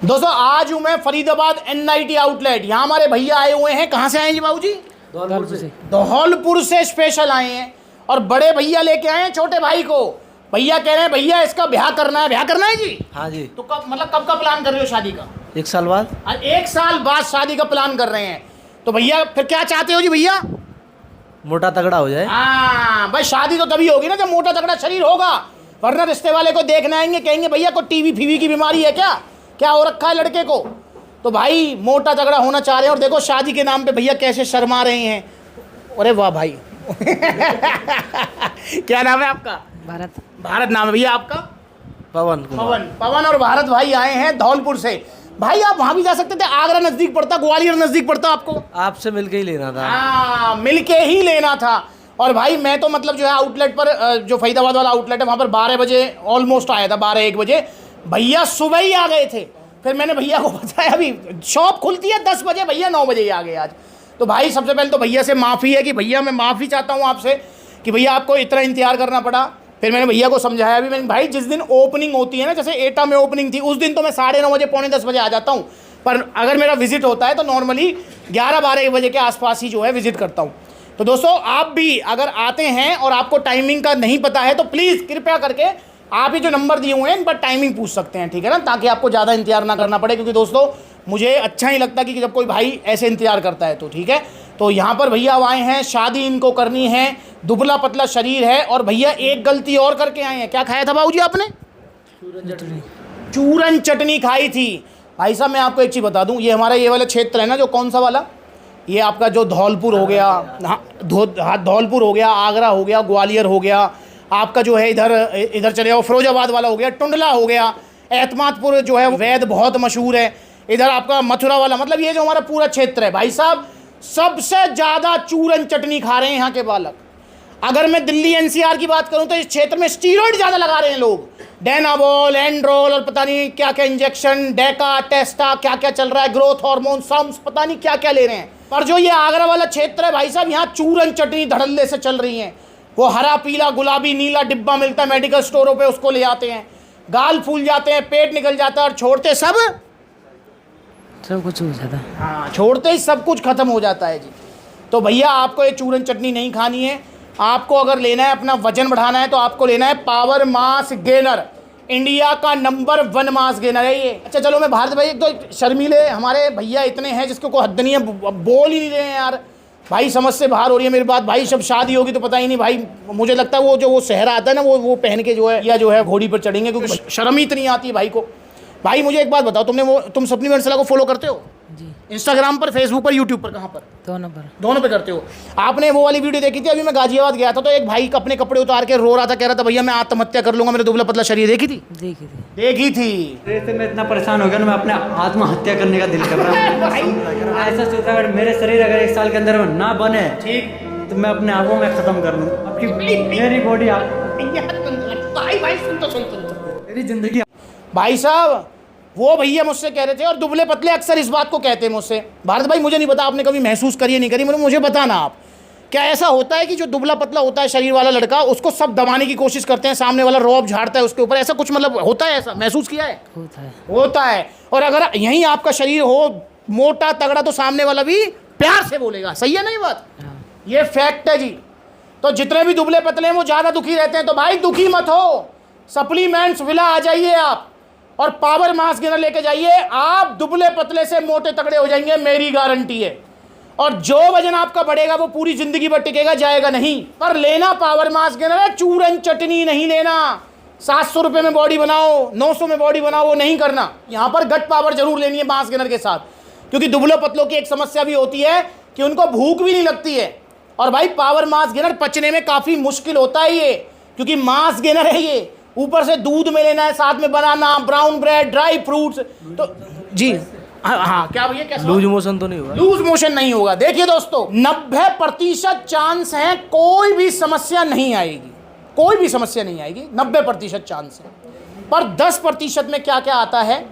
दोस्तों आज हूं मैं फरीदाबाद एनआईटी आउटलेट। यहाँ हमारे भैया आए हुए हैं। कहाँ से आए हैं जी बाबूजी? धौलपुर से स्पेशल आए हैं और बड़े भैया लेके आए हैं छोटे भाई को। भैया कह रहे हैं भैया इसका ब्याह करना है। ब्याह करना है जी? हाँ जी। तो कब कब का प्लान कर रहे हो शादी का? 1 साल बाद। 1 साल बाद शादी का प्लान कर रहे हैं। तो भैया फिर क्या चाहते हो जी भैया? मोटा तगड़ा हो जाए। हाँ भाई, शादी तो तभी होगी ना जब मोटा तगड़ा शरीर होगा, वरना रिश्ते वाले को देखने आएंगे, कहेंगे भैया को टीवी फीवी की बीमारी है क्या हो रखा है लड़के को? तो भाई मोटा तगड़ा होना चाह रहे हैं। और देखो शादी के नाम पे भैया कैसे शर्मा रहे हैं। अरे वाह भाई क्या नाम है आपका? भारत नाम है भैया आपका? पवन और भारत भाई आए हैं धौलपुर से। भाई आप वहां भी जा सकते थे, आगरा नजदीक पड़ता, ग्वालियर नजदीक पड़ता आपको। आपसे मिलके ही लेना था। हाँ मिलके ही लेना था। और भाई मैं तो मतलब जो है आउटलेट पर, जो फरीदाबाद वाला आउटलेट है वहाँ पर 12 बजे ऑलमोस्ट आया था, 12-1 बजे। भैया सुबह ही आ गए थे। फिर मैंने भैया को बताया अभी शॉप खुलती है 10 बजे, भैया 9 बजे ही आ गए आज। तो भाई सबसे पहले तो भैया से माफ़ी है कि भैया मैं माफ़ी चाहता हूँ आपसे कि भैया आपको इतना इंतजार करना पड़ा। फिर मैंने भैया को समझाया अभी। मैंने भाई जिस दिन ओपनिंग होती है ना, जैसे एटा में ओपनिंग थी, उस दिन तो मैं 9:30 बजे 9:45 बजे आ जाता हूँ। पर अगर मेरा विजिट होता है तो नॉर्मली 11-12 बजे के आसपास ही जो है विजिट करता हूँ। तो दोस्तों आप भी अगर आते हैं और आपको टाइमिंग का नहीं पता है तो प्लीज़ कृपया करके आप ही जो नंबर दिए हुए हैं इन पर टाइमिंग पूछ सकते हैं, ठीक है ना, ताकि आपको ज़्यादा इंतजार ना करना पड़े। क्योंकि दोस्तों मुझे अच्छा नहीं लगता कि जब कोई भाई ऐसे इंतजार करता है तो, ठीक है। तो यहाँ पर भैया आए हैं, शादी इनको करनी है, दुबला पतला शरीर है। और भैया एक गलती और करके आए हैं। क्या खाया था बाबूजी आपने? चूरन चटनी खाई थी। भाई साहब मैं आपको एक चीज़ बता दूं, ये हमारा ये वाला क्षेत्र है ना, जो कौन सा वाला, ये आपका जो धौलपुर हो गया, धौलपुर हो गया, आगरा हो गया, ग्वालियर हो गया, आपका जो है इधर चले जाओ फिरोजाबाद वाला हो गया, टुंडला हो गया, एतमादपुर जो है वैद बहुत मशहूर है, इधर आपका मथुरा वाला, मतलब ये जो हमारा पूरा क्षेत्र है भाई साहब, सबसे ज़्यादा चूरन चटनी खा रहे हैं यहाँ के बालक। अगर मैं दिल्ली एनसीआर की बात करूँ तो इस क्षेत्र में स्टीरॉइड ज़्यादा लगा रहे हैं लोग, डेनाबॉल, एंड्रोल और पता नहीं क्या क्या इंजेक्शन, डेका टेस्टा क्या क्या चल रहा है, ग्रोथ हार्मोन, सम्स, पता नहीं क्या क्या ले रहे हैं। पर जो ये आगरा वाला क्षेत्र है भाई साहब, यहाँ चूरन चटनी धड़ल्ले से चल रही है। वो हरा पीला गुलाबी नीला डिब्बा मिलता है मेडिकल स्टोरों पे, उसको ले आते हैं, गाल फूल जाते हैं, पेट निकल जाता है और छोड़ते सब कुछ हो जाता है। हाँ, छोड़ते ही सब कुछ खत्म हो जाता है जी। तो भैया आपको ये चूरन चटनी नहीं खानी है। आपको अगर लेना है, अपना वजन बढ़ाना है, तो आपको लेना है पावर मास गेनर। इंडिया का नंबर 1 मास गेनर है ये। अच्छा चलो मैं भारत भाई, एक तो शर्मीले हमारे भैया इतने हैं जिसको कोई हद नहीं है, बोल ही नहीं रहे हैं यार। भाई समझ से बाहर हो रही है मेरी बात। भाई जब शादी होगी तो पता ही नहीं भाई, मुझे लगता है वो जो वो सहरा आता है ना, वो पहन के जो है या जो है घोड़ी पर चढ़ेंगे, क्योंकि शर्म ही इतनी आती है भाई को। भाई मुझे एक बात बताओ, तुम सपनी वंसला को फॉलो करते हो जी? इंस्टाग्राम पर, फेसबुक पर, यूट्यूब पर, कहाँ पर? दोनों पे करते हो। आपने वो वाली वीडियो देखी थी? अभी मैं गाजियाबाद गया था तो एक भाई अपने कपड़े उतार के रो रहा था, कह रहा था भैया मैं आत्महत्या कर लूंगा, मेरा दुबला पतला शरीर। देखी थी? देखी थी। मैं इतना परेशान हो गया ना, मैं अपने आत्महत्या करने का दिल कर रहा हूँ। ऐसा सोचा अगर मेरे शरीर अगर 1 साल के अंदर ना बने, ठीक, तो मैं अपने आप को मैं खत्म कर लूँ। आपकी मेरी बॉडी मेरी जिंदगी। भाई साहब वो भैया मुझसे कह रहे थे, और दुबले पतले अक्सर इस बात को कहते हैं मुझसे। भारत भाई मुझे नहीं पता आपने कभी महसूस करी है नहीं करी, मुझे बताना आप, क्या ऐसा होता है कि जो दुबला पतला होता है शरीर वाला लड़का, उसको सब दबाने की कोशिश करते हैं, सामने वाला रौब झाड़ता है उसके ऊपर, ऐसा कुछ मतलब होता है? ऐसा महसूस किया है? होता है। और अगर यहीं आपका शरीर हो मोटा तगड़ा तो सामने वाला भी प्यार से बोलेगा। सही है नहीं बात? ये फैक्ट है जी। तो जितने भी दुबले पतले हैं वो ज़्यादा दुखी रहते हैं। तो भाई दुखी मत हो, सप्लीमेंट्स विला आ जाइए आप और पावर मास गेनर लेके जाइए। आप दुबले पतले से मोटे तगड़े हो जाएंगे, मेरी गारंटी है। और जो वजन आपका बढ़ेगा वो पूरी जिंदगी भर टिकेगा, जाएगा नहीं। पर लेना पावर मास गेनर है, चूरन चटनी नहीं लेना। 700 रुपये में बॉडी बनाओ, 900 में बॉडी बनाओ, वो नहीं करना। यहाँ पर गट पावर जरूर लेनी है मास गेनर के साथ, क्योंकि दुबले पतलों की एक समस्या भी होती है कि उनको भूख भी नहीं लगती है। और भाई पावर मास गेनर पचने में काफ़ी मुश्किल होता है ये, क्योंकि मास गेनर है ये। ऊपर से दूध में लेना है, साथ में बनाना, ब्राउन ब्रेड, ड्राई फ्रूट्स। तो जी हाँ क्या भैया, कैसा? लूज मोशन तो नहीं होगा? लूज मोशन नहीं होगा। देखिए दोस्तों 90% चांस है कोई भी समस्या नहीं आएगी, कोई भी समस्या नहीं आएगी, 90% चांस है। पर 10% में क्या क्या आता है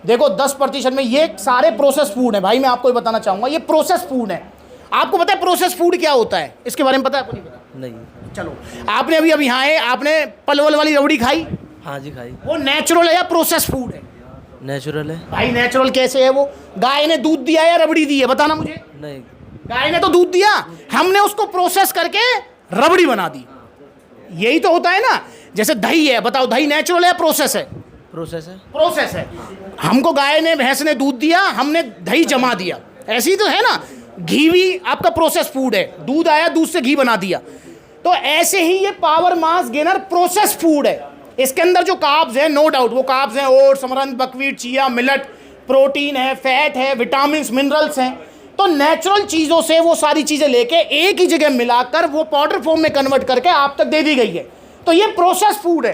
देखो। 10% में ये सारे प्रोसेस फूड है। भाई मैं आपको बताना चाहूंगा, ये प्रोसेस फूड है। आपको पता है प्रोसेस फूड क्या होता है? इसके बारे में पता है आपको? नहीं पता? नहीं। चलो आपने अभी यहाँ है, आपने पलवल वाली रबड़ी खाई? हाँ जी खाई। वो नेचुरल है या प्रोसेस फूड है? नेचुरल है। भाई नेचुरल कैसे है वो? गाय ने दूध दिया या रबड़ी दी है, बताना मुझे। नहीं, गाय ने तो दूध दिया, हमने उसको प्रोसेस करके रबड़ी बना दी। यही तो होता है ना। जैसे दही है, बताओ दही नेचुरल है या प्रोसेस है? प्रोसेस है। प्रोसेस है। हमको गाय ने भैंस ने दूध दिया, हमने दही जमा दिया, ऐसे ही तो है ना। घी भी आपका प्रोसेस फूड है, दूध आया, दूध से घी बना दिया। तो ऐसे ही ये power mass gainer process food है। इसके अंदर जो कार्ब्स है, नो डाउट वो कार्ब्स हैं, oats, amaranth, buckwheat, chia, millet, protein है, फैट है, विटामिन, मिनरल्स हैं। तो नेचुरल चीज़ों से वो सारी चीज़ें लेके एक ही जगह मिलाकर वो पाउडर फॉर्म में कन्वर्ट करके आप तक दे दी गई है। तो ये प्रोसेस फूड है।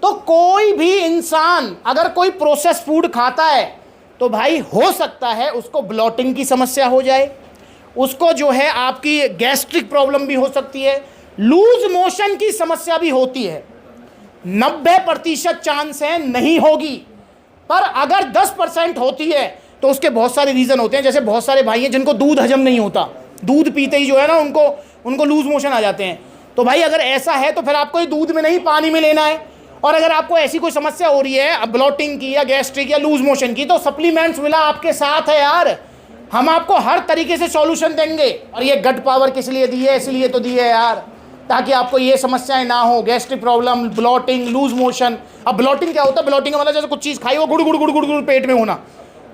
तो कोई भी इंसान अगर कोई प्रोसेस फूड खाता है तो भाई हो सकता है उसको ब्लॉटिंग की समस्या हो जाए, उसको जो है आपकी गैस्ट्रिक प्रॉब्लम भी हो सकती है, लूज मोशन की समस्या भी होती है। 90% चांस है नहीं होगी, पर अगर 10% होती है तो उसके बहुत सारे रीज़न होते हैं। जैसे बहुत सारे भाई हैं जिनको दूध हजम नहीं होता, दूध पीते ही जो है ना उनको लूज मोशन आ जाते हैं। तो भाई अगर ऐसा है तो फिर आपको ये दूध में नहीं पानी में लेना है। और अगर आपको ऐसी कोई समस्या हो रही है ब्लॉटिंग की या गैस्ट्रिक या लूज मोशन की, तो सप्लीमेंट्स मिला आपके साथ है यार। हम आपको हर तरीके से सॉल्यूशन देंगे। और ये गट पावर किस लिए दी है? इसलिए तो दी है यार, ताकि आपको ये समस्याएं ना हो, gastric problem, bloating, loose motion. अब ब्लॉटिंग क्या होता है? ब्लॉटिंग का मतलब जैसे कुछ चीज़ खाई वो गुड़ गुड़ गुड़ गुड़ गुड़ पेट में होना,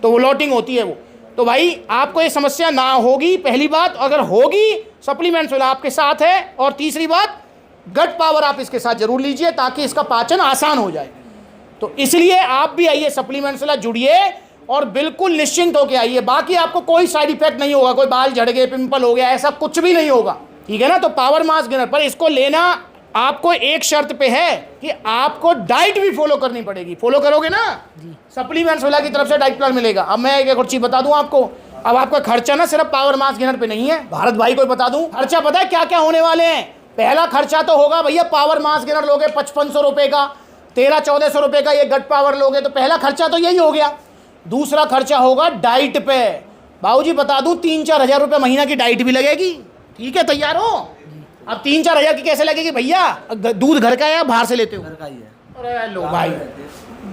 तो वो ब्लॉटिंग होती है वो। तो भाई आपको ये समस्या ना होगी, पहली बात। अगर होगी सप्लीमेंट्स वाला आपके साथ है। और तीसरी बात, गट पावर आप इसके साथ जरूर लीजिए ताकि इसका पाचन आसान हो जाए। तो इसलिए आप भी आइए, सप्लीमेंट्स वाला जुड़िए और बिल्कुल निश्चिंत होकर आइए। बाकी आपको कोई साइड इफेक्ट नहीं होगा, कोई बाल झड़ गए, पिंपल हो गया, ऐसा कुछ भी नहीं होगा, ठीक है ना। तो पावर मास गेनर पर इसको लेना आपको एक शर्त पे है कि आपको डाइट भी फॉलो करनी पड़ेगी। फॉलो करोगे ना, सप्लीमेंट्स वाला की तरफ से डाइट प्लान मिलेगा। अब मैं एक और चीज बता दूं आपको, अब आपका खर्चा ना सिर्फ पावर मास गेनर पे नहीं है। भारत भाई को बता दूं, खर्चा पता है क्या क्या होने वाले हैं? पहला खर्चा तो होगा भैया, पावर मास गेनर लोगे 5500 रुपए का, 1300-1400 रुपए का ये गट पावर लोगे, तो पहला खर्चा तो यही हो गया। दूसरा खर्चा होगा डाइट पे। बाबूजी बता दूं, 3-4 हज़ार रुपये महीना की डाइट भी लगेगी, ठीक है? तैयार हो? अब 3-4 हज़ार की कैसे लगेगी भैया? दूध घर का है या बाहर से लेते हो? घर का ही है। अरे लो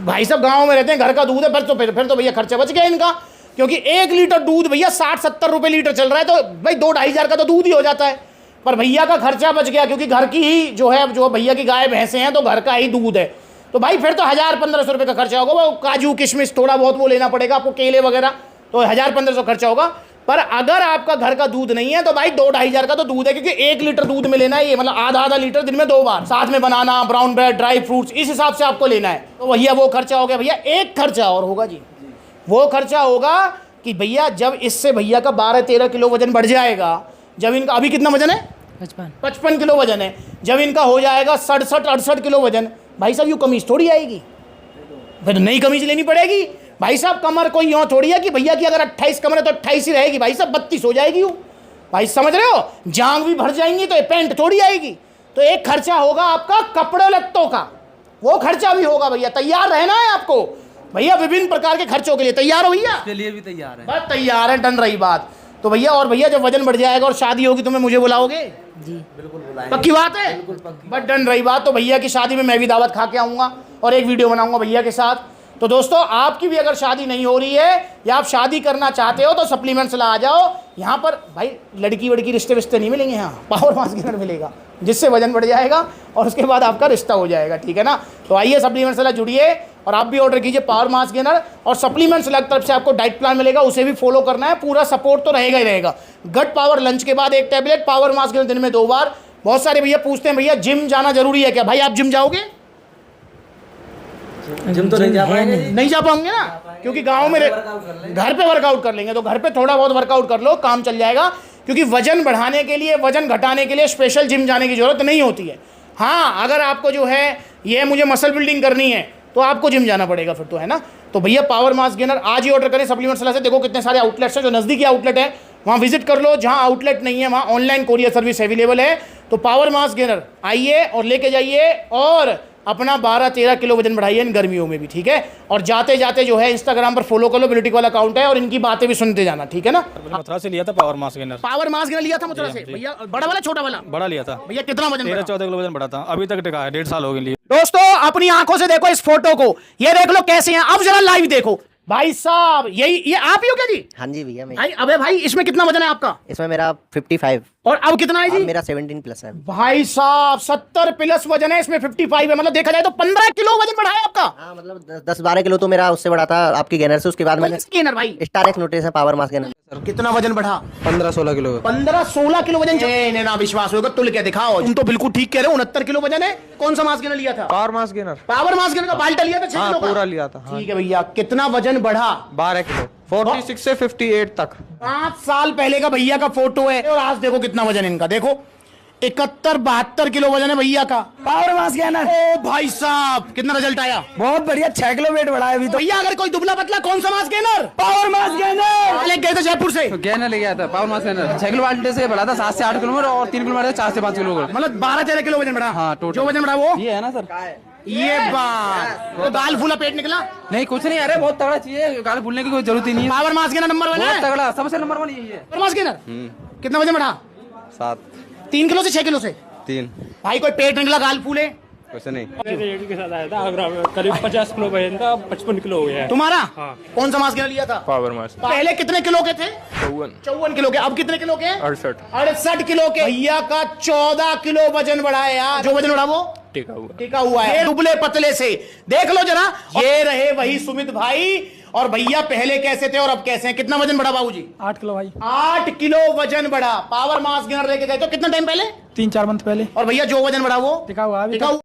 भाई सब गांव में रहते हैं, घर का दूध है, फिर तो भैया खर्चा बच गया इनका। क्योंकि 1 लीटर दूध भैया 60-70 रुपये लीटर चल रहा है, तो भाई 2-2.5 हज़ार का तो दूध ही हो जाता है। पर भैया का खर्चा बच गया, क्योंकि घर की ही जो भैया की गाय भैंसे हैं तो घर का ही दूध है। तो भाई फिर तो 1000-1500 रुपये का खर्चा होगा। वो काजू किशमिश थोड़ा बहुत वो लेना पड़ेगा आपको, केले वगैरह, तो 1000-1500 खर्चा होगा। पर अगर आपका घर का दूध नहीं है तो भाई 2-2.5 हज़ार का तो दूध है, क्योंकि 1 लीटर दूध में लेना है ये, मतलब आधा लीटर दिन में 2 बार, साथ में बनाना, ब्राउन ब्रेड, ड्राई फ्रूट्स, इस हिसाब से आपको लेना है। तो भैया वो खर्चा हो गया। भैया एक खर्चा और होगा जी, वो खर्चा होगा कि भैया जब इससे भैया का 12-13 किलो वजन बढ़ जाएगा, जब इनका अभी कितना वजन है? 55 किलो वजन है। जब इनका हो जाएगा 67-68 किलो वजन, भाई साहब यूँ कमीज थोड़ी आएगी, फिर नई कमीज लेनी पड़ेगी। भाई साहब कमर कोई यूँ थोड़ी है कि भैया की अगर 28 कमर है तो 28 ही रहेगी, भाई साहब 32 हो जाएगी यूँ। भाई समझ रहे हो? जांग भी भर जाएंगी तो ये पैंट थोड़ी आएगी। तो एक खर्चा होगा आपका कपड़े लत्तों का, वो खर्चा भी होगा। भैया तैयार रहना है आपको भैया, विभिन्न प्रकार के खर्चों के लिए तैयार हो भैया? उसके लिए भी तैयार है। बस तैयार है, डन रही बात। तो भैया और भैया जब वजन बढ़ जाएगा और शादी होगी तो मैं मुझे बुलाओगे? जी बिल्कुल बुलाएंगे। पक्की बात है? बस डन रही बात। तो भैया की शादी में मैं भी दावत खा के आऊँगा और एक वीडियो बनाऊँगा भैया के साथ। तो दोस्तों आपकी भी अगर शादी नहीं हो रही है या आप शादी करना चाहते हो तो सप्लीमेंट्स ला आ जाओ यहाँ पर। भाई लड़की वड़की रिश्ते विश्ते नहीं मिलेंगे यहाँ, पावर मास गेनर मिलेगा जिससे वजन बढ़ जाएगा और उसके बाद आपका रिश्ता हो जाएगा, ठीक है ना। तो आइए सप्लीमेंट्स ला जुड़िए और आप भी ऑर्डर कीजिए पावर मास गेनर। और सप्लीमेंट्स ला तरफ से आपको डाइट प्लान मिलेगा, उसे भी फॉलो करना है, पूरा सपोर्ट तो रहेगा ही रहेगा। गट पावर लंच के बाद 1 टैबलेट, पावर मास गेनर दिन में 2 बार। बहुत सारे भैया पूछते हैं भैया जिम जाना जरूरी है क्या? भाई आप जिम जाओगे? जिम तो नहीं जा पाएंगे। नहीं जा पाएंगे ना, क्योंकि गांव में घर पे वर्कआउट कर लेंगे। तो घर पे थोड़ा बहुत वर्कआउट कर लो, काम चल जाएगा। क्योंकि वजन बढ़ाने के लिए, वजन घटाने के लिए स्पेशल जिम जाने की जरूरत नहीं होती है। हाँ अगर आपको जो है ये मुझे मसल बिल्डिंग करनी है तो आपको जिम जाना पड़ेगा फिर तो, है ना। तो भैया पावर मास गेनर आज ही ऑर्डर करें सप्लीमेंट्स से। देखो कितने सारे आउटलेट्स हैं, जो नज़दीकी आउटलेट है वहाँ विजिट कर लो। जहाँ आउटलेट नहीं है वहाँ ऑनलाइन कोरियर सर्विस अवेलेबल है। तो पावर मास गेनर आइए और लेके जाइए और अपना 12-13 किलो वजन बढ़ाइए इन गर्मियों में भी, ठीक है। और जाते जाते जो है इंस्टाग्राम पर फॉलो कर लो, ब्यूटी वाला अकाउंट है, और इनकी बातें भी सुनते जाना, ठीक है ना। मथुरा से लिया था power mass gainer. Power mass gainer लिया था मथुरा से भैया, बड़ा वाला छोटा वाला? बड़ा लिया था भैया कितना वजन? 13-14 किलो वजन बढ़ा था, अभी तक टिका है, 1.5 साल हो गए लिए। दोस्तों अपनी आंखों से देखो इस फोटो को, ये देख लो कैसे हैं। अब जरा लाइव देखो भाई साहब, यही ये आप ही हो क्या जी? हाँ जी भैया मैं। भाई अबे भाई इसमें कितना वजन है आपका? इसमें मेरा 55 और अब कितना है जी? मेरा 17 प्लस है। भाई साहब 70 प्लस वजन है, इसमें 55 है, मतलब देखा जाए तो 15 किलो वजन बढ़ा है आपका। हाँ मतलब 10-12 किलो तो मेरा उससे बढ़ा था आपकी गेनर से। उसके बाद मैंने गेनर भाई स्टार एक्स नोटिस है पावर मास गेनर। कितना वजन बढ़ा? 15-16 किलो। 15-16 किलो वजन। नहीं ना विश्वास होगा, तुल के दिखाओ। तुम तो बिल्कुल ठीक कह रहे हो, 69 किलो वजन है। कौन सा मास गेनर लिया था? Power mass gainer. Power mass gainer का बाल्टा लिया था 6 हाँ, किलो का? पूरा लिया था। हाँ। ठीक है भैया, कितना वजन बढ़ा? 12 किलो, 46 से 58 तक। 5 साल पहले का भैया का फोटो है, और आज देखो कितना वजन इनका, देखो 71-72 किलो वजन है भैया का। Power mass gainer. ओ भाई साहब कितना रिजल्ट आया? बहुत बढ़िया, 6 किलो वेट बढ़ा है अभी तो। भैया अगर कोई दुबला पतला कौन सा mass gainer? Power mass gainer ले गए थे जयपुर से, गेनर ले गया था पावर मास गेनर। 6 किलो बाल्टे से बढ़ा था 7 से 8 किलो और 3 किलो बढ़ा 4 से 5 किलो। मतलब 12-13 किलो वजन बढ़ा। हाँ, टोटल। जो वजन बढ़ा वो ये है ना सर? ये बात तो दाल फूला पेट निकला। नहीं कुछ नहीं, अरे बहुत तगड़ा चाहिए, गाल भूलने की कोई जरूरत ही नहीं है। पावर मास गेनर नंबर 1 बहुत है। तगड़ा, सबसे नंबर 1 यही है। पावर मास गेनर कितना वजन बढ़ा? 7 3 किलो से 6 किलो से। 3 भाई कोई पेट निकला, गाल फूले? कुछ नहीं। के साथ आया था आगरा में, करीब 50 किलो वजन था, 55 किलो हो गया है। तुम्हारा कौन सा मास गेनर लिया था? पावर मास पहले कितने किलो के थे? 54 किलो के। अब कितने किलो के? 68 किलो के। भैया का 14 किलो वजन बढ़ा है यार। जो वजन बढ़ा वो टिका हुआ है, दुबले पतले से। देख लो जरा, ये रहे वही सुमित भाई। और भैया पहले कैसे थे और अब कैसे हैं? कितना वजन बढ़ा बाबूजी? 8 किलो भाई। 8 किलो वजन बढ़ा। पावर मास गेनर लेके गए तो कितना टाइम पहले? 3-4 मंथ पहले। और भैया जो वजन बढ़ा वो टिका हुआ है अभी टिका तक। हुआ।